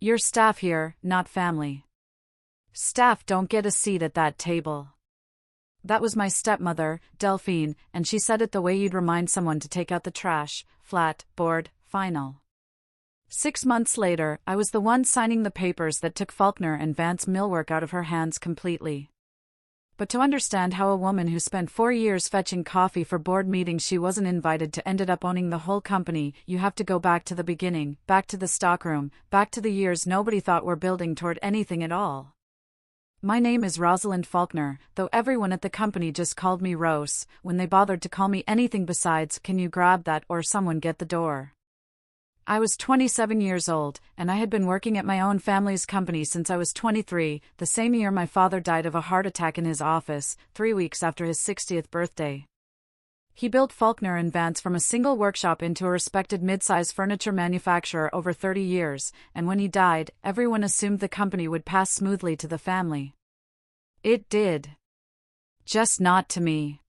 You're staff here, not family. Staff don't get a seat at that table. That was my stepmother, Delphine, and she said it the way you'd remind someone to take out the trash, flat, bored, final. 6 months later, I was the one signing the papers that took Faulkner and Vance Millwork out of her hands completely. But to understand how a woman who spent 4 years fetching coffee for board meetings she wasn't invited to ended up owning the whole company, you have to go back to the beginning, back to the stockroom, back to the years nobody thought were building toward anything at all. My name is Rosalind Faulkner, though everyone at the company just called me Rose, when they bothered to call me anything besides "can you grab that" or "someone get the door." I was 27 years old, and I had been working at my own family's company since I was 23, the same year my father died of a heart attack in his office, 3 weeks after his 60th birthday. He built Faulkner and Vance from a single workshop into a respected mid-size furniture manufacturer over 30 years, and when he died, everyone assumed the company would pass smoothly to the family. It did. Just not to me.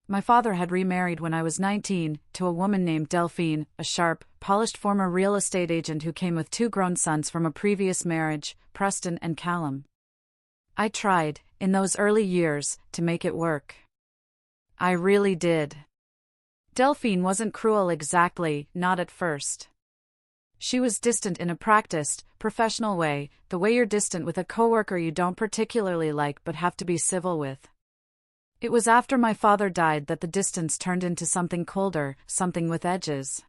My father had remarried when I was 19, to a woman named Delphine, a sharp, polished former real estate agent who came with 2 grown sons from a previous marriage, Preston and Callum. I tried, in those early years, to make it work. I really did. Delphine wasn't cruel exactly, not at first. She was distant in a practiced, professional way, the way you're distant with a coworker you don't particularly like but have to be civil with. It was after my father died that the distance turned into something colder, something with edges.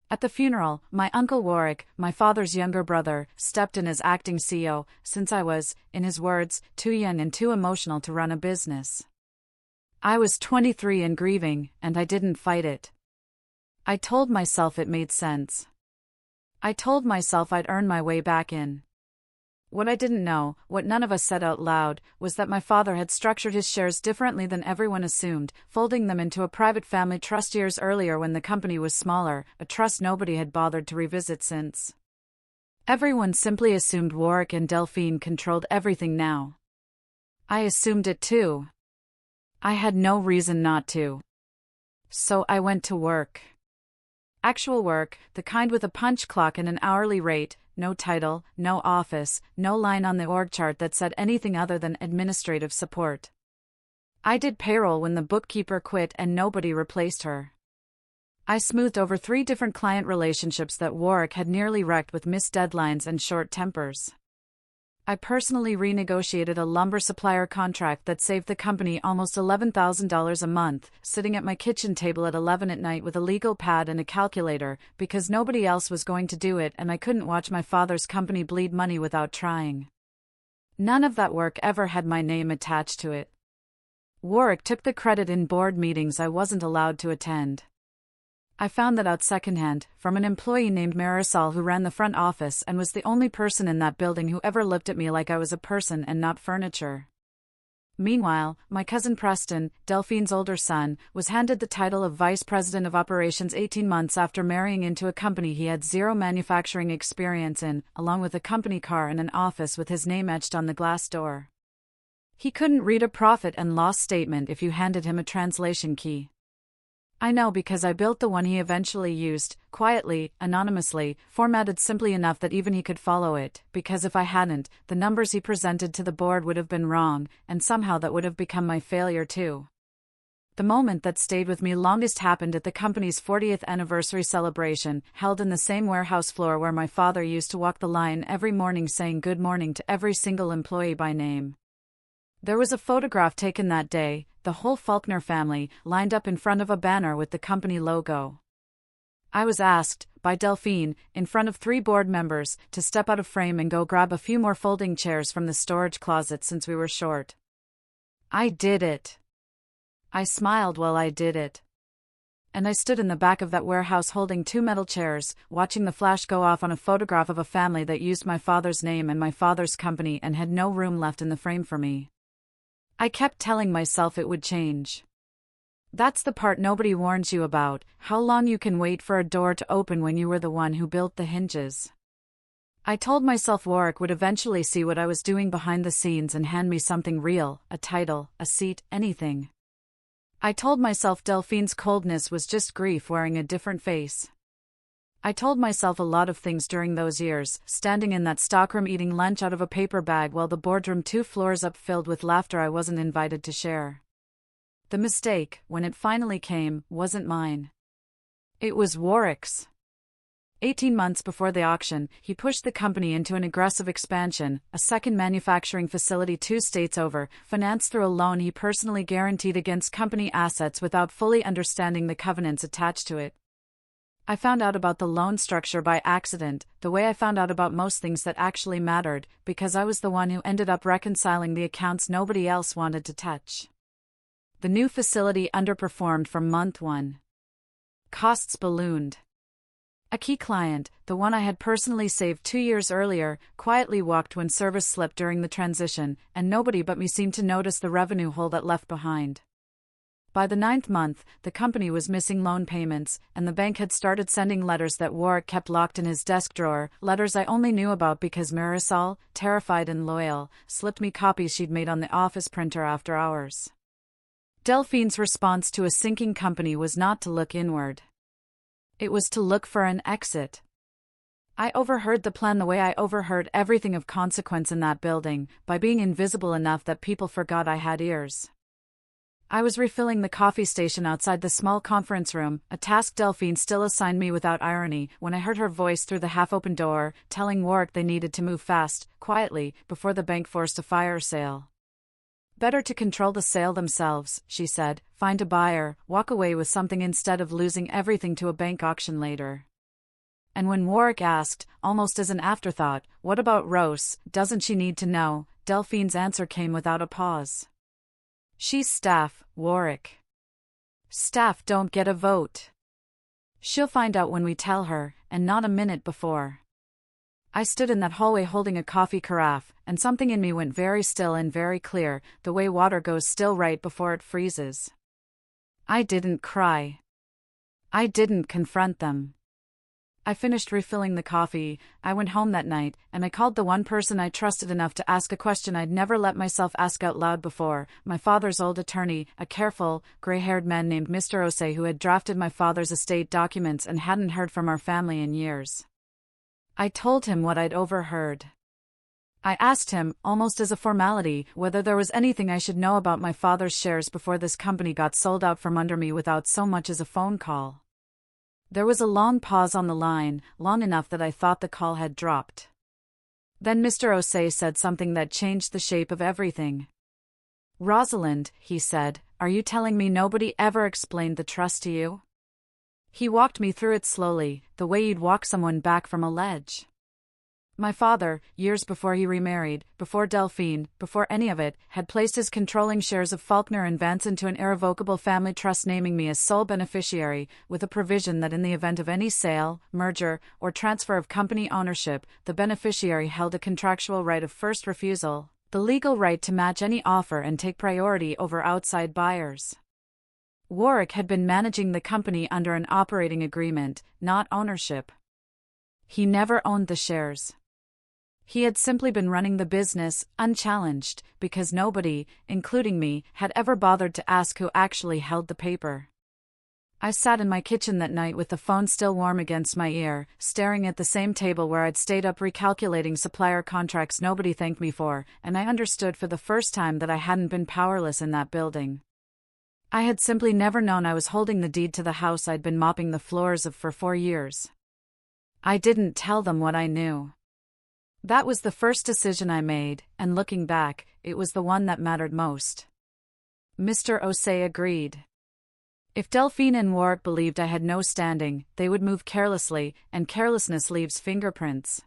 At the funeral, my Uncle Warwick, my father's younger brother, stepped in as acting CEO, since I was, in his words, too young and too emotional to run a business. I was 23 and grieving, and I didn't fight it. I told myself it made sense. I told myself I'd earn my way back in. What I didn't know, what none of us said out loud, was that my father had structured his shares differently than everyone assumed, folding them into a private family trust years earlier when the company was smaller, a trust nobody had bothered to revisit since. Everyone simply assumed Warwick and Delphine controlled everything now. I assumed it too. I had no reason not to. So I went to work. Actual work, the kind with a punch clock and an hourly rate, no title, no office, no line on the org chart that said anything other than administrative support. I did payroll when the bookkeeper quit and nobody replaced her. I smoothed over 3 different client relationships that Warwick had nearly wrecked with missed deadlines and short tempers. I personally renegotiated a lumber supplier contract that saved the company almost $11,000 a month, sitting at my kitchen table at 11 at night with a legal pad and a calculator, because nobody else was going to do it and I couldn't watch my father's company bleed money without trying. None of that work ever had my name attached to it. Warwick took the credit in board meetings I wasn't allowed to attend. I found that out secondhand, from an employee named Marisol who ran the front office and was the only person in that building who ever looked at me like I was a person and not furniture. Meanwhile, my cousin Preston, Delphine's older son, was handed the title of Vice President of Operations 18 months after marrying into a company he had 0 manufacturing experience in, along with a company car and an office with his name etched on the glass door. He couldn't read a profit and loss statement if you handed him a translation key. I know because I built the one he eventually used, quietly, anonymously, formatted simply enough that even he could follow it, because if I hadn't, the numbers he presented to the board would have been wrong, and somehow that would have become my failure too. The moment that stayed with me longest happened at the company's 40th anniversary celebration, held in the same warehouse floor where my father used to walk the line every morning saying good morning to every single employee by name. There was a photograph taken that day, the whole Faulkner family, lined up in front of a banner with the company logo. I was asked, by Delphine, in front of 3 board members, to step out of frame and go grab a few more folding chairs from the storage closet since we were short. I did it. I smiled while I did it. And I stood in the back of that warehouse holding 2 metal chairs, watching the flash go off on a photograph of a family that used my father's name and my father's company and had no room left in the frame for me. I kept telling myself it would change. That's the part nobody warns you about, how long you can wait for a door to open when you were the one who built the hinges. I told myself Warwick would eventually see what I was doing behind the scenes and hand me something real, a title, a seat, anything. I told myself Delphine's coldness was just grief wearing a different face. I told myself a lot of things during those years, standing in that stockroom eating lunch out of a paper bag while the boardroom 2 floors up filled with laughter I wasn't invited to share. The mistake, when it finally came, wasn't mine. It was Warwick's. 18 months before the auction, he pushed the company into an aggressive expansion, a second manufacturing facility 2 states over, financed through a loan he personally guaranteed against company assets without fully understanding the covenants attached to it. I found out about the loan structure by accident, the way I found out about most things that actually mattered, because I was the one who ended up reconciling the accounts nobody else wanted to touch. The new facility underperformed from month 1. Costs ballooned. A key client, the one I had personally saved 2 years earlier, quietly walked when service slipped during the transition, and nobody but me seemed to notice the revenue hole that left behind. By the 9th month, the company was missing loan payments, and the bank had started sending letters that Warwick kept locked in his desk drawer, letters I only knew about because Marisol, terrified and loyal, slipped me copies she'd made on the office printer after hours. Delphine's response to a sinking company was not to look inward. It was to look for an exit. I overheard the plan the way I overheard everything of consequence in that building, by being invisible enough that people forgot I had ears. I was refilling the coffee station outside the small conference room, a task Delphine still assigned me without irony, when I heard her voice through the half-open door, telling Warwick they needed to move fast, quietly, before the bank forced a fire sale. Better to control the sale themselves, she said, find a buyer, walk away with something instead of losing everything to a bank auction later. And when Warwick asked, almost as an afterthought, what about Rose, doesn't she need to know, Delphine's answer came without a pause. She's staff, Warwick. Staff don't get a vote. She'll find out when we tell her, and not a minute before. I stood in that hallway holding a coffee carafe, and something in me went very still and very clear, the way water goes still right before it freezes. I didn't cry. I didn't confront them. I finished refilling the coffee, I went home that night, and I called the one person I trusted enough to ask a question I'd never let myself ask out loud before, my father's old attorney, a careful, gray-haired man named Mr. Osei who had drafted my father's estate documents and hadn't heard from our family in years. I told him what I'd overheard. I asked him, almost as a formality, whether there was anything I should know about my father's shares before this company got sold out from under me without so much as a phone call. There was a long pause on the line, long enough that I thought the call had dropped. Then Mr. Osei said something that changed the shape of everything. Rosalind, he said, are you telling me nobody ever explained the trust to you? He walked me through it slowly, the way you'd walk someone back from a ledge. My father, years before he remarried, before Delphine, before any of it, had placed his controlling shares of Faulkner Vance into an irrevocable family trust naming me as sole beneficiary, with a provision that in the event of any sale, merger, or transfer of company ownership, the beneficiary held a contractual right of first refusal, the legal right to match any offer and take priority over outside buyers. Warwick had been managing the company under an operating agreement, not ownership. He never owned the shares. He had simply been running the business, unchallenged, because nobody, including me, had ever bothered to ask who actually held the paper. I sat in my kitchen that night with the phone still warm against my ear, staring at the same table where I'd stayed up recalculating supplier contracts nobody thanked me for, and I understood for the first time that I hadn't been powerless in that building. I had simply never known I was holding the deed to the house I'd been mopping the floors of for 4 years. I didn't tell them what I knew. That was the first decision I made, and looking back, it was the one that mattered most. Mr. Osei agreed. If Delphine and Warwick believed I had no standing, they would move carelessly, and carelessness leaves fingerprints.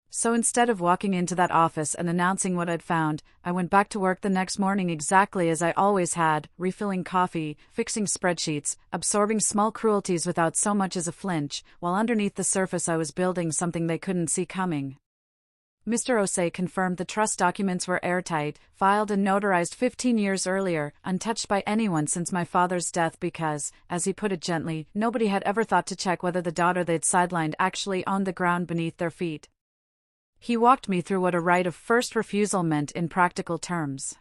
So instead of walking into that office and announcing what I'd found, I went back to work the next morning exactly as I always had, refilling coffee, fixing spreadsheets, absorbing small cruelties without so much as a flinch, while underneath the surface I was building something they couldn't see coming. Mr. Osei confirmed the trust documents were airtight, filed and notarized 15 years earlier, untouched by anyone since my father's death because, as he put it gently, nobody had ever thought to check whether the daughter they'd sidelined actually owned the ground beneath their feet. He walked me through what a right of first refusal meant in practical terms.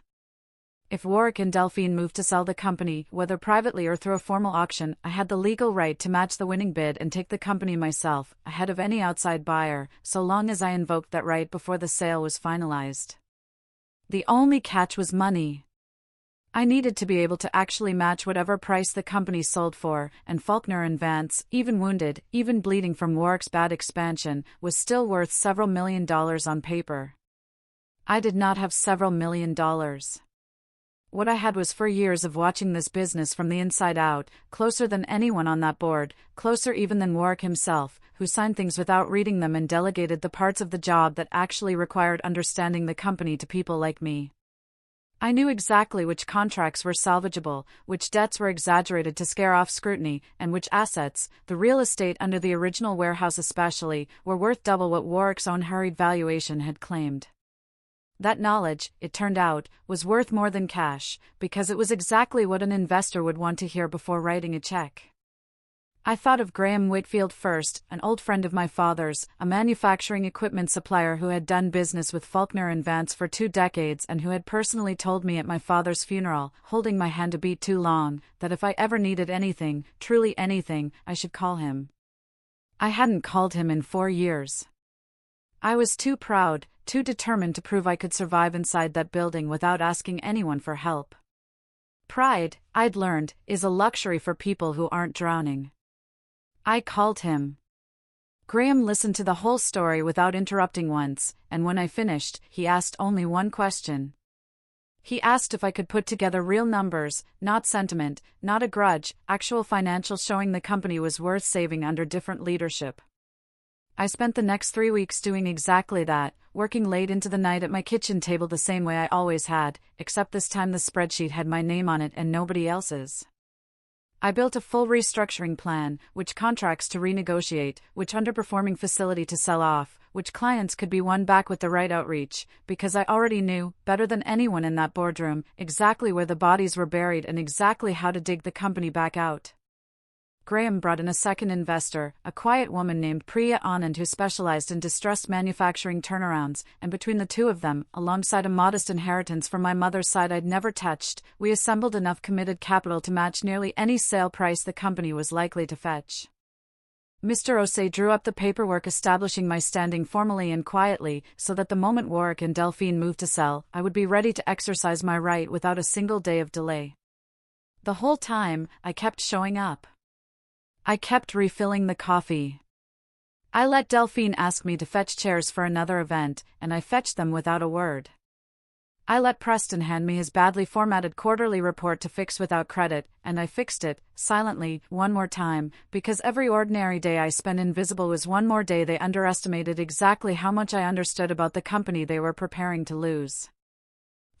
If Warwick and Delphine moved to sell the company, whether privately or through a formal auction, I had the legal right to match the winning bid and take the company myself, ahead of any outside buyer, so long as I invoked that right before the sale was finalized. The only catch was money. I needed to be able to actually match whatever price the company sold for, and Faulkner and Vance, even wounded, even bleeding from Warwick's bad expansion, was still worth several $1,000,000 on paper. I did not have several $1,000,000. What I had was 4 years of watching this business from the inside out, closer than anyone on that board, closer even than Warwick himself, who signed things without reading them and delegated the parts of the job that actually required understanding the company to people like me. I knew exactly which contracts were salvageable, which debts were exaggerated to scare off scrutiny, and which assets, the real estate under the original warehouse especially, were worth double what Warwick's own hurried valuation had claimed. That knowledge, it turned out, was worth more than cash, because it was exactly what an investor would want to hear before writing a check. I thought of Graham Whitfield first, an old friend of my father's, a manufacturing equipment supplier who had done business with Faulkner and Vance for 2 decades and who had personally told me at my father's funeral, holding my hand a beat too long, that if I ever needed anything, truly anything, I should call him. I hadn't called him in 4 years. I was too proud, too determined to prove I could survive inside that building without asking anyone for help. Pride, I'd learned, is a luxury for people who aren't drowning. I called him. Graham listened to the whole story without interrupting once, and when I finished, he asked only one question. He asked if I could put together real numbers, not sentiment, not a grudge, actual financials showing the company was worth saving under different leadership. I spent the next 3 weeks doing exactly that, working late into the night at my kitchen table the same way I always had, except this time the spreadsheet had my name on it and nobody else's. I built a full restructuring plan, which contracts to renegotiate, which underperforming facility to sell off, which clients could be won back with the right outreach, because I already knew, better than anyone in that boardroom, exactly where the bodies were buried and exactly how to dig the company back out. Graham brought in a second investor, a quiet woman named Priya Anand who specialized in distressed manufacturing turnarounds, and between the two of them, alongside a modest inheritance from my mother's side I'd never touched, we assembled enough committed capital to match nearly any sale price the company was likely to fetch. Mr. Osei drew up the paperwork establishing my standing formally and quietly, so that the moment Warwick and Delphine moved to sell, I would be ready to exercise my right without a single day of delay. The whole time, I kept showing up. I kept refilling the coffee. I let Delphine ask me to fetch chairs for another event, and I fetched them without a word. I let Preston hand me his badly formatted quarterly report to fix without credit, and I fixed it, silently, one more time, because every ordinary day I spent invisible was one more day they underestimated exactly how much I understood about the company they were preparing to lose.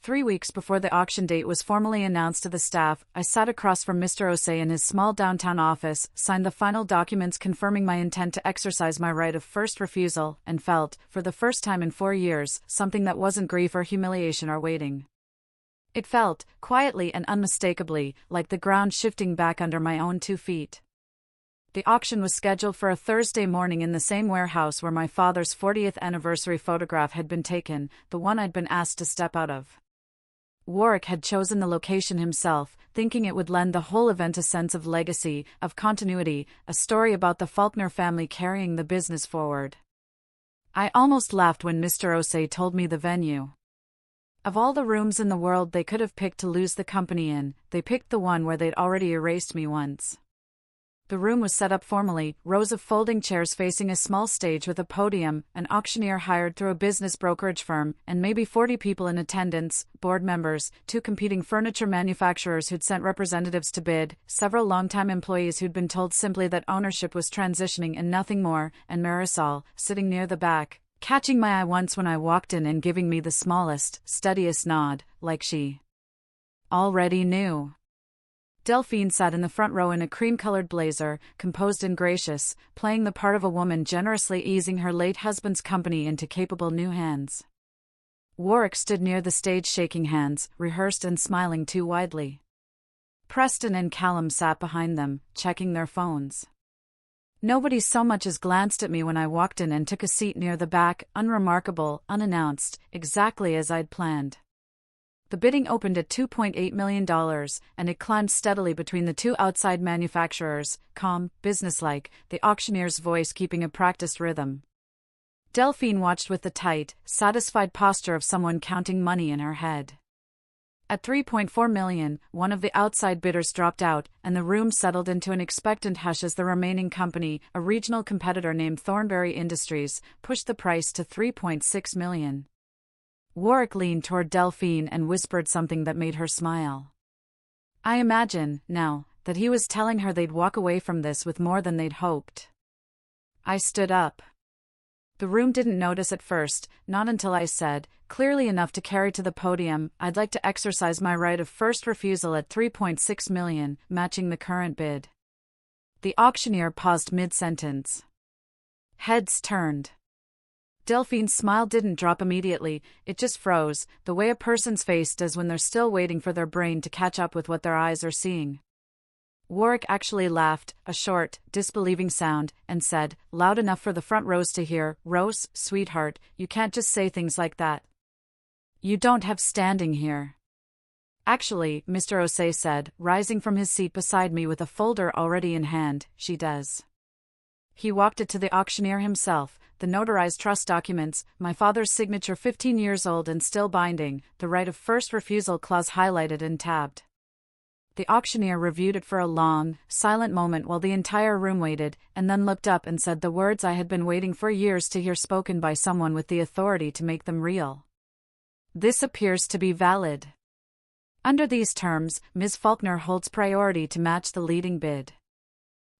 3 weeks before the auction date was formally announced to the staff, I sat across from Mr. Osei in his small downtown office, signed the final documents confirming my intent to exercise my right of first refusal, and felt, for the first time in 4 years, something that wasn't grief or humiliation or waiting. It felt, quietly and unmistakably, like the ground shifting back under my own 2 feet. The auction was scheduled for a Thursday morning in the same warehouse where my father's 40th anniversary photograph had been taken, the one I'd been asked to step out of. Warwick had chosen the location himself, thinking it would lend the whole event a sense of legacy, of continuity, a story about the Faulkner family carrying the business forward. I almost laughed when Mr. Osei told me the venue. Of all the rooms in the world they could have picked to lose the company in, they picked the one where they'd already erased me once. The room was set up formally, rows of folding chairs facing a small stage with a podium, an auctioneer hired through a business brokerage firm, and maybe 40 people in attendance, board members, 2 competing furniture manufacturers who'd sent representatives to bid, several longtime employees who'd been told simply that ownership was transitioning and nothing more, and Marisol, sitting near the back, catching my eye once when I walked in and giving me the smallest, steadiest nod, like she already knew. Delphine sat in the front row in a cream-colored blazer, composed and gracious, playing the part of a woman generously easing her late husband's company into capable new hands. Warwick stood near the stage shaking hands, rehearsed and smiling too widely. Preston and Callum sat behind them, checking their phones. Nobody so much as glanced at me when I walked in and took a seat near the back, unremarkable, unannounced, exactly as I'd planned. The bidding opened at $2.8 million, and it climbed steadily between the two outside manufacturers, calm, businesslike, the auctioneer's voice keeping a practiced rhythm. Delphine watched with the tight, satisfied posture of someone counting money in her head. At $3.4 million, one of the outside bidders dropped out, and the room settled into an expectant hush as the remaining company, a regional competitor named Thornberry Industries, pushed the price to $3.6 million. Warwick leaned toward Delphine and whispered something that made her smile. I imagine, now, that he was telling her they'd walk away from this with more than they'd hoped. I stood up. The room didn't notice at first, not until I said, clearly enough to carry to the podium, I'd like to exercise my right of first refusal at $3.6 million, matching the current bid. The auctioneer paused mid-sentence. Heads turned. Delphine's smile didn't drop immediately, it just froze, the way a person's face does when they're still waiting for their brain to catch up with what their eyes are seeing. Warwick actually laughed, a short, disbelieving sound, and said, loud enough for the front rows to hear, Rose, sweetheart, you can't just say things like that. You don't have standing here. Actually, Mr. Osei said, rising from his seat beside me with a folder already in hand, she does. He walked it to the auctioneer himself, the notarized trust documents, my father's signature 15 years old and still binding, the right of first refusal clause highlighted and tabbed. The auctioneer reviewed it for a long, silent moment while the entire room waited, and then looked up and said the words I had been waiting for years to hear spoken by someone with the authority to make them real. This appears to be valid. Under these terms, Ms. Faulkner holds priority to match the leading bid.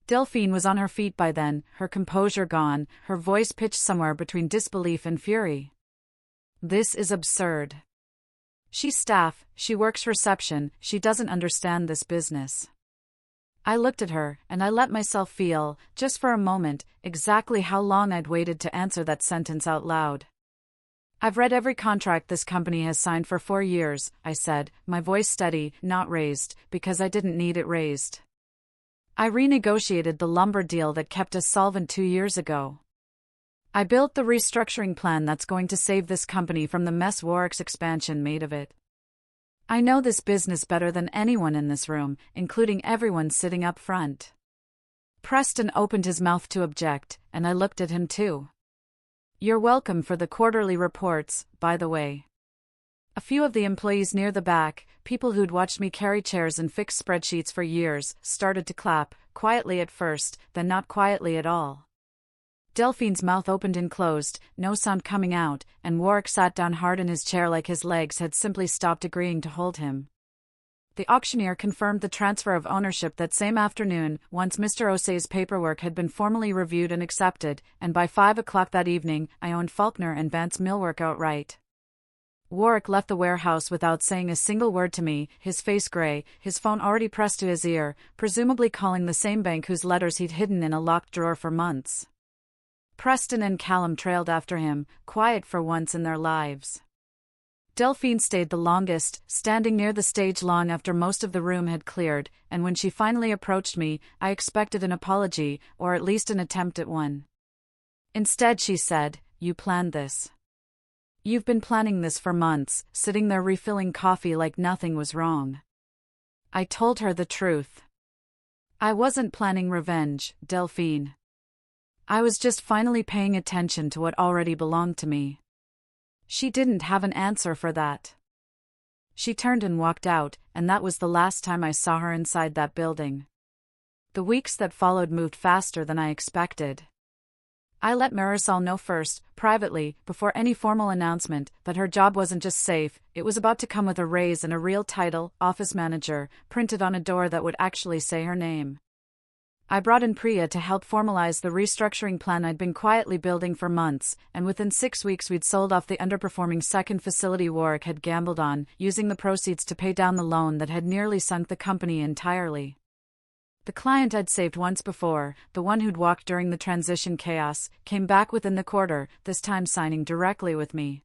Delphine was on her feet by then, her composure gone, her voice pitched somewhere between disbelief and fury. This is absurd. She's staff, she works reception, she doesn't understand this business. I looked at her, and I let myself feel, just for a moment, exactly how long I'd waited to answer that sentence out loud. I've read every contract this company has signed for 4 years, I said, my voice steady, not raised, because I didn't need it raised. I renegotiated the lumber deal that kept us solvent 2 years ago. I built the restructuring plan that's going to save this company from the mess Warwick's expansion made of it. I know this business better than anyone in this room, including everyone sitting up front. Preston opened his mouth to object, and I looked at him too. You're welcome for the quarterly reports, by the way. A few of the employees near the back, people who'd watched me carry chairs and fix spreadsheets for years, started to clap, quietly at first, then not quietly at all. Delphine's mouth opened and closed, no sound coming out, and Warwick sat down hard in his chair like his legs had simply stopped agreeing to hold him. The auctioneer confirmed the transfer of ownership that same afternoon, once Mr. Osei's paperwork had been formally reviewed and accepted, and by 5 o'clock that evening, I owned Faulkner and Vance Millwork outright. Warwick left the warehouse without saying a single word to me, his face gray, his phone already pressed to his ear, presumably calling the same bank whose letters he'd hidden in a locked drawer for months. Preston and Callum trailed after him, quiet for once in their lives. Delphine stayed the longest, standing near the stage long after most of the room had cleared, and when she finally approached me, I expected an apology, or at least an attempt at one. Instead she said, "You planned this. You've been planning this for months, sitting there refilling coffee like nothing was wrong." I told her the truth. I wasn't planning revenge, Delphine. I was just finally paying attention to what already belonged to me. She didn't have an answer for that. She turned and walked out, and that was the last time I saw her inside that building. The weeks that followed moved faster than I expected. I let Marisol know first, privately, before any formal announcement, that her job wasn't just safe, it was about to come with a raise and a real title, office manager, printed on a door that would actually say her name. I brought in Priya to help formalize the restructuring plan I'd been quietly building for months, and within 6 weeks we'd sold off the underperforming second facility Warwick had gambled on, using the proceeds to pay down the loan that had nearly sunk the company entirely. The client I'd saved once before, the one who'd walked during the transition chaos, came back within the quarter, this time signing directly with me.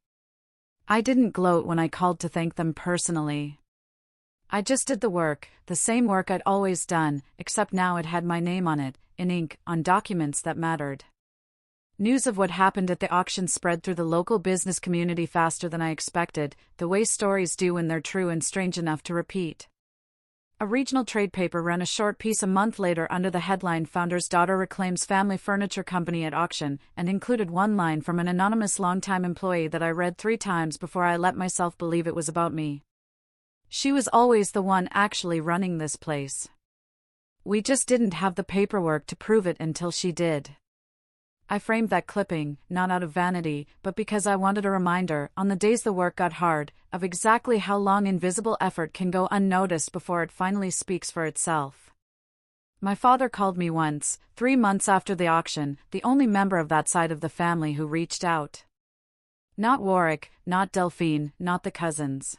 I didn't gloat when I called to thank them personally. I just did the work, the same work I'd always done, except now it had my name on it, in ink, on documents that mattered. News of what happened at the auction spread through the local business community faster than I expected, the way stories do when they're true and strange enough to repeat. A regional trade paper ran a short piece a month later under the headline "Founder's Daughter Reclaims Family Furniture Company at Auction," and included one line from an anonymous longtime employee that I read 3 times before I let myself believe it was about me. She was always the one actually running this place. We just didn't have the paperwork to prove it until she did. I framed that clipping, not out of vanity, but because I wanted a reminder, on the days the work got hard, of exactly how long invisible effort can go unnoticed before it finally speaks for itself. My father called me once, 3 months after the auction, the only member of that side of the family who reached out. Not Warwick, not Delphine, not the cousins.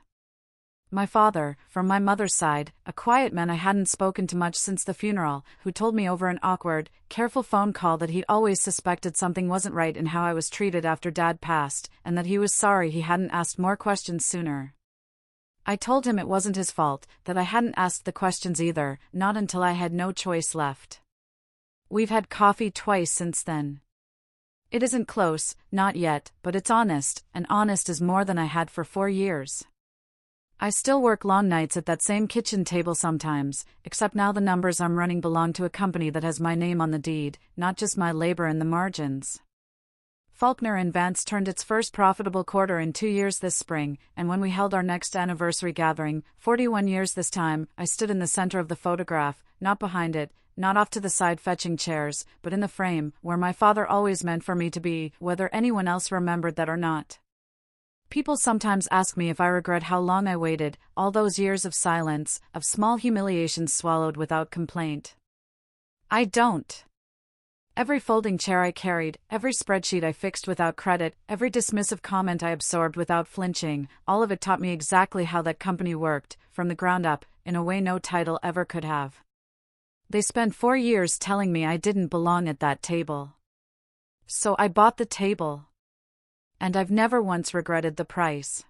My father, from my mother's side, a quiet man I hadn't spoken to much since the funeral, who told me over an awkward, careful phone call that he'd always suspected something wasn't right in how I was treated after Dad passed, and that he was sorry he hadn't asked more questions sooner. I told him it wasn't his fault, that I hadn't asked the questions either, not until I had no choice left. We've had coffee twice since then. It isn't close, not yet, but it's honest, and honest is more than I had for 4 years. I still work long nights at that same kitchen table sometimes, except now the numbers I'm running belong to a company that has my name on the deed, not just my labor in the margins. Faulkner Vance turned its first profitable quarter in 2 years this spring, and when we held our next anniversary gathering, 41 years this time, I stood in the center of the photograph, not behind it, not off to the side fetching chairs, but in the frame, where my father always meant for me to be, whether anyone else remembered that or not. People sometimes ask me if I regret how long I waited, all those years of silence, of small humiliations swallowed without complaint. I don't. Every folding chair I carried, every spreadsheet I fixed without credit, every dismissive comment I absorbed without flinching, all of it taught me exactly how that company worked, from the ground up, in a way no title ever could have. They spent 4 years telling me I didn't belong at that table. So I bought the table. And I've never once regretted the price.